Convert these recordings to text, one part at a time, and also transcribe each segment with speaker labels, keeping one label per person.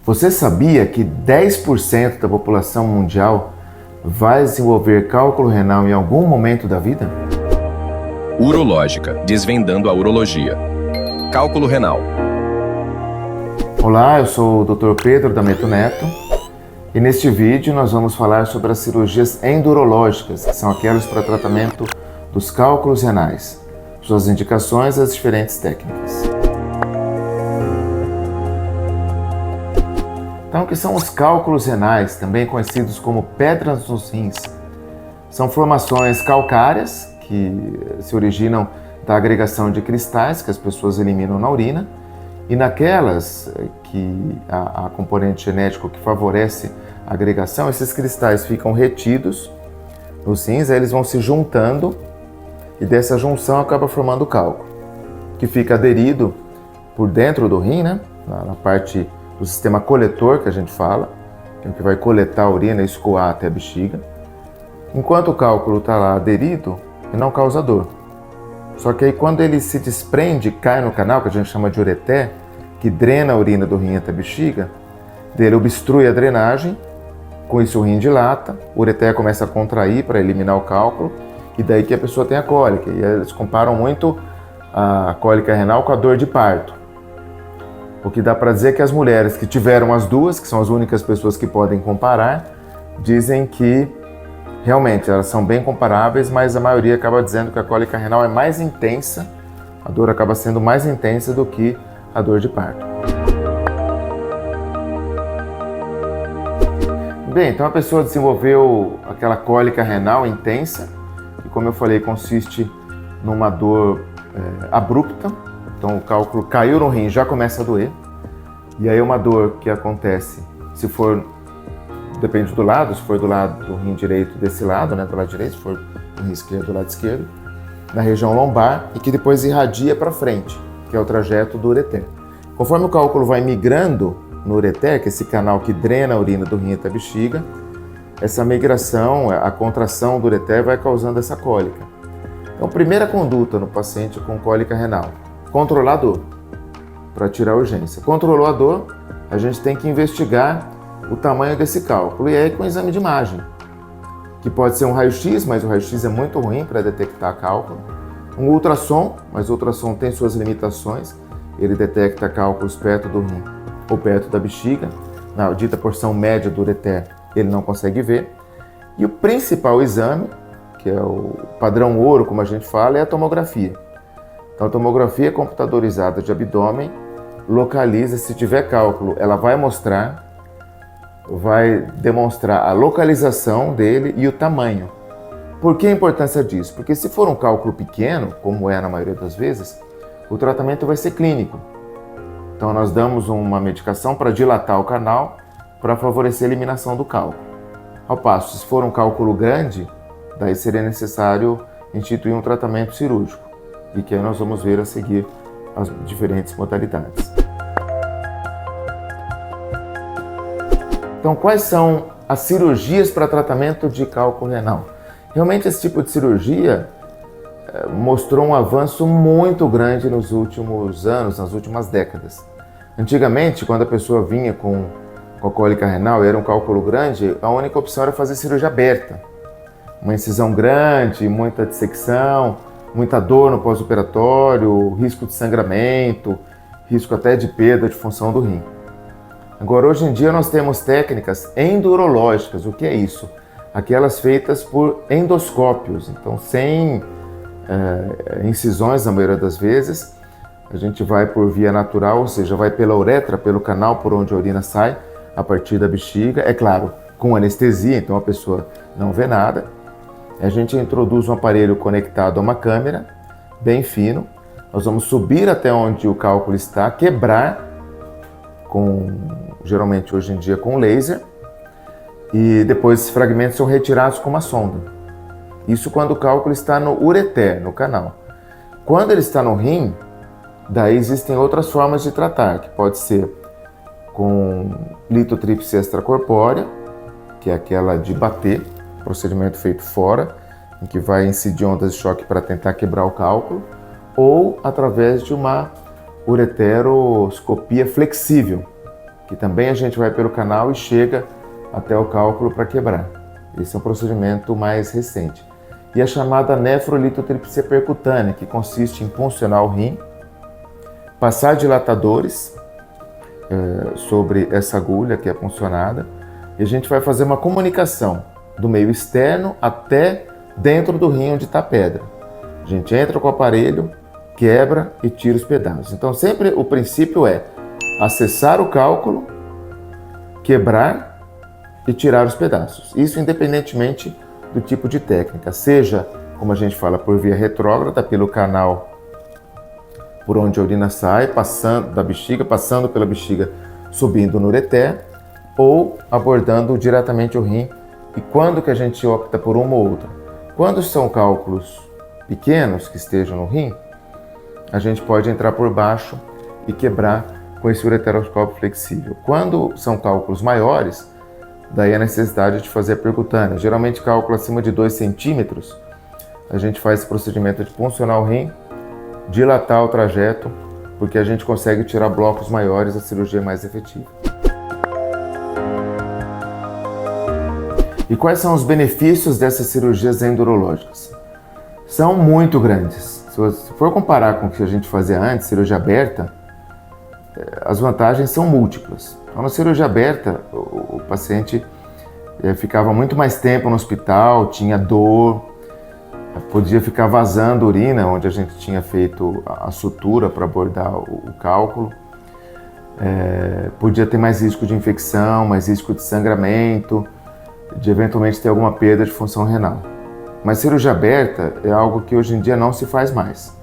Speaker 1: Você sabia que 10% da população mundial vai desenvolver cálculo renal em algum momento da vida?
Speaker 2: Urológica, desvendando a urologia. Cálculo renal.
Speaker 1: Olá, eu sou o Dr. Pedro D'Ameto Neto e neste vídeo nós vamos falar sobre as cirurgias endurológicas, que são aquelas para tratamento dos cálculos renais, suas indicações e as diferentes técnicas. Então, o que são os cálculos renais, também conhecidos como pedras nos rins? São formações calcárias que se originam da agregação de cristais que as pessoas eliminam na urina, e naquelas que a componente genético que favorece a agregação, esses cristais ficam retidos nos rins, aí eles vão se juntando e dessa junção acaba formando o cálculo, que fica aderido por dentro do rim, né, na parte do sistema coletor que a gente fala, que é o que vai coletar a urina e escoar até a bexiga. Enquanto o cálculo está lá aderido, ele não causa dor. Só que aí quando ele se desprende, cai no canal, que a gente chama de ureter, que drena a urina do rim até a bexiga, ele obstrui a drenagem, com isso o rim dilata, o ureter começa a contrair para eliminar o cálculo, e daí que a pessoa tem a cólica. E eles comparam muito a cólica renal com a dor de parto. O que dá para dizer que as mulheres que tiveram as duas, que são as únicas pessoas que podem comparar, dizem que realmente elas são bem comparáveis, mas a maioria acaba dizendo que a cólica renal é mais intensa, a dor acaba sendo mais intensa do que a dor de parto. Bem, então a pessoa desenvolveu aquela cólica renal intensa, que como eu falei, consiste numa dor abrupta. Então o cálculo caiu no rim, já começa a doer. E aí uma dor que acontece, se for, depende do lado, se for do lado do rim direito desse lado, né, do lado direito, se for do rim esquerdo do lado esquerdo, na região lombar, e que depois irradia para frente, que é o trajeto do ureter. Conforme o cálculo vai migrando no ureter, que é esse canal que drena a urina do rim até a bexiga, essa migração, a contração do ureter vai causando essa cólica. Então, primeira conduta no paciente com cólica renal: controlar a dor, para tirar a urgência. Controlou a dor, a gente tem que investigar o tamanho desse cálculo, e aí com o exame de imagem, que pode ser um raio-x, mas o raio-x é muito ruim para detectar cálculo. Um ultrassom, mas o ultrassom tem suas limitações, ele detecta cálculos perto do rim ou perto da bexiga, na dita porção média do ureter ele não consegue ver. E o principal exame, que é o padrão ouro, como a gente fala, é a tomografia. Então, a tomografia computadorizada de abdômen localiza, se tiver cálculo, ela vai demonstrar a localização dele e o tamanho. Por que a importância disso? Porque se for um cálculo pequeno, como é na maioria das vezes, o tratamento vai ser clínico. Então, nós damos uma medicação para dilatar o canal, para favorecer a eliminação do cálculo. Ao passo, se for um cálculo grande, daí seria necessário instituir um tratamento cirúrgico, e que aí nós vamos ver a seguir as diferentes modalidades. Então, quais são as cirurgias para tratamento de cálculo renal? Realmente esse tipo de cirurgia mostrou um avanço muito grande nos últimos anos, nas últimas décadas. Antigamente, quando a pessoa vinha com a cólica renal e era um cálculo grande, a única opção era fazer cirurgia aberta. Uma incisão grande, muita dissecção, muita dor no pós-operatório, risco de sangramento, risco até de perda de função do rim. Agora, hoje em dia, nós temos técnicas endurológicas. O que é isso? Aquelas feitas por endoscópios, então sem incisões na maioria das vezes. A gente vai por via natural, ou seja, vai pela uretra, pelo canal por onde a urina sai, a partir da bexiga, é claro, com anestesia, então a pessoa não vê nada. A gente introduz um aparelho conectado a uma câmera, bem fino. Nós vamos subir até onde o cálculo está, quebrar, geralmente hoje em dia com laser, e depois esses fragmentos são retirados com uma sonda. Isso quando o cálculo está no ureter, no canal. Quando ele está no rim, daí existem outras formas de tratar, que pode ser com litotrípse extracorpórea, que é aquela de bater, procedimento feito fora, em que vai incidir ondas de choque para tentar quebrar o cálculo, ou através de uma ureteroscopia flexível, que também a gente vai pelo canal e chega até o cálculo para quebrar. Esse é um procedimento mais recente. E a chamada nefrolitotripsia percutânea, que consiste em puncionar o rim, passar dilatadores sobre essa agulha que é puncionada, e a gente vai fazer uma comunicação do meio externo até dentro do rim onde está a pedra. A gente entra com o aparelho, quebra e tira os pedaços. Então sempre o princípio é acessar o cálculo, quebrar e tirar os pedaços. Isso independentemente do tipo de técnica, seja, como a gente fala, por via retrógrada, pelo canal por onde a urina sai, passando da bexiga, passando pela bexiga, subindo no ureter, ou abordando diretamente o rim. E quando que a gente opta por uma ou outra? Quando são cálculos pequenos que estejam no rim, a gente pode entrar por baixo e quebrar com esse ureteroscópio flexível. Quando são cálculos maiores, daí a necessidade de fazer a percutânea. Geralmente cálculo acima de 2 centímetros, a gente faz esse procedimento de puncionar o rim, dilatar o trajeto, porque a gente consegue tirar blocos maiores, a cirurgia é mais efetiva. E quais são os benefícios dessas cirurgias endurológicas? São muito grandes. Se for comparar com o que a gente fazia antes, cirurgia aberta, as vantagens são múltiplas. Então, na cirurgia aberta, o paciente ficava muito mais tempo no hospital, tinha dor, podia ficar vazando urina, onde a gente tinha feito a sutura para abordar o cálculo. Podia ter mais risco de infecção, mais risco de sangramento, de eventualmente ter alguma perda de função renal. Mas cirurgia aberta é algo que hoje em dia não se faz mais,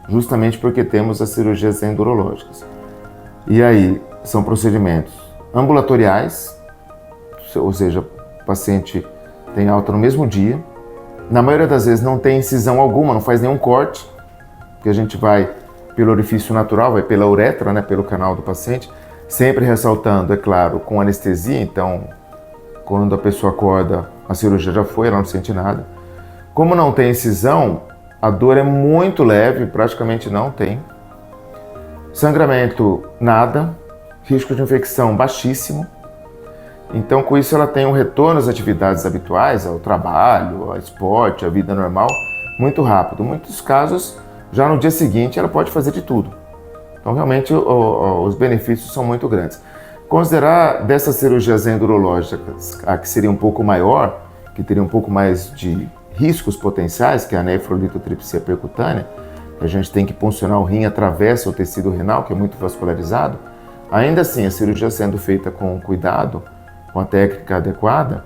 Speaker 1: justamente porque temos as cirurgias endurológicas. E aí, são procedimentos ambulatoriais, ou seja, o paciente tem alta no mesmo dia. Na maioria das vezes não tem incisão alguma, não faz nenhum corte, porque a gente vai pelo orifício natural, vai pela uretra, né, pelo canal do paciente, sempre ressaltando, é claro, com anestesia. Então, quando a pessoa acorda, a cirurgia já foi, ela não sente nada. Como não tem incisão, a dor é muito leve, praticamente não tem. Sangramento, nada. Risco de infecção, baixíssimo. Então, com isso, ela tem um retorno às atividades habituais, ao trabalho, ao esporte, à vida normal, muito rápido. Em muitos casos, já no dia seguinte, ela pode fazer de tudo. Então, realmente, os benefícios são muito grandes. Considerar dessas cirurgias endurológicas a que seria um pouco maior, que teria um pouco mais de riscos potenciais, que é a nefrolitotripsia percutânea, que a gente tem que puncionar o rim, atravessa o tecido renal, que é muito vascularizado. Ainda assim, a cirurgia sendo feita com cuidado, com a técnica adequada,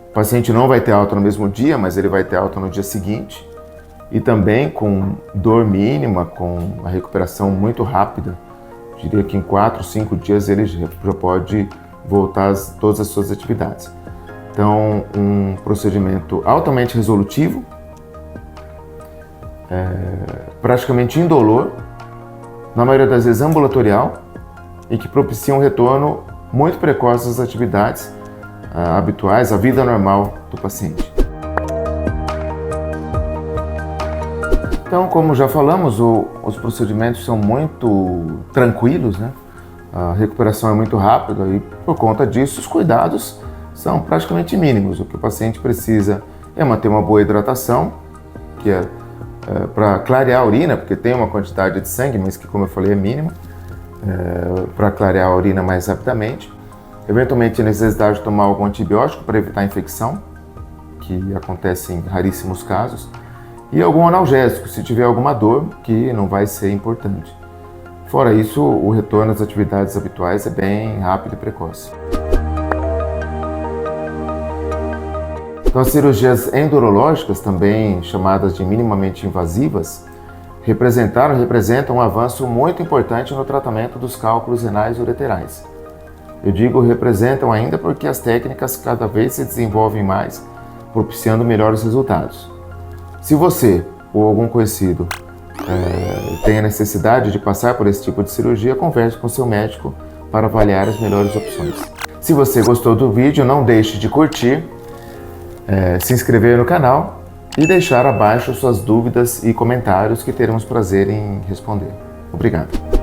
Speaker 1: o paciente não vai ter alta no mesmo dia, mas ele vai ter alta no dia seguinte, e também com dor mínima, com uma recuperação muito rápida. Diria que em 4, 5 dias ele já pode voltar a todas as suas atividades. Então, um procedimento altamente resolutivo, praticamente indolor, na maioria das vezes ambulatorial, e que propicia um retorno muito precoce das atividades habituais, à vida normal do paciente. Então, como já falamos, os procedimentos são muito tranquilos, né? A recuperação é muito rápida e, por conta disso, os cuidados são praticamente mínimos. O que o paciente precisa é manter uma boa hidratação, que é para clarear a urina, porque tem uma quantidade de sangue, mas que, como eu falei, é mínima, para clarear a urina mais rapidamente. Eventualmente, a necessidade de tomar algum antibiótico para evitar a infecção, que acontece em raríssimos casos. E algum analgésico, se tiver alguma dor, que não vai ser importante. Fora isso, o retorno às atividades habituais é bem rápido e precoce. Então, as cirurgias endurológicas, também chamadas de minimamente invasivas, representam um avanço muito importante no tratamento dos cálculos renais ureterais. Eu digo representam ainda porque as técnicas cada vez se desenvolvem mais, propiciando melhores resultados. Se você ou algum conhecido tem a necessidade de passar por esse tipo de cirurgia, converse com seu médico para avaliar as melhores opções. Se você gostou do vídeo, não deixe de curtir, se inscrever no canal e deixar abaixo suas dúvidas e comentários que teremos prazer em responder. Obrigado.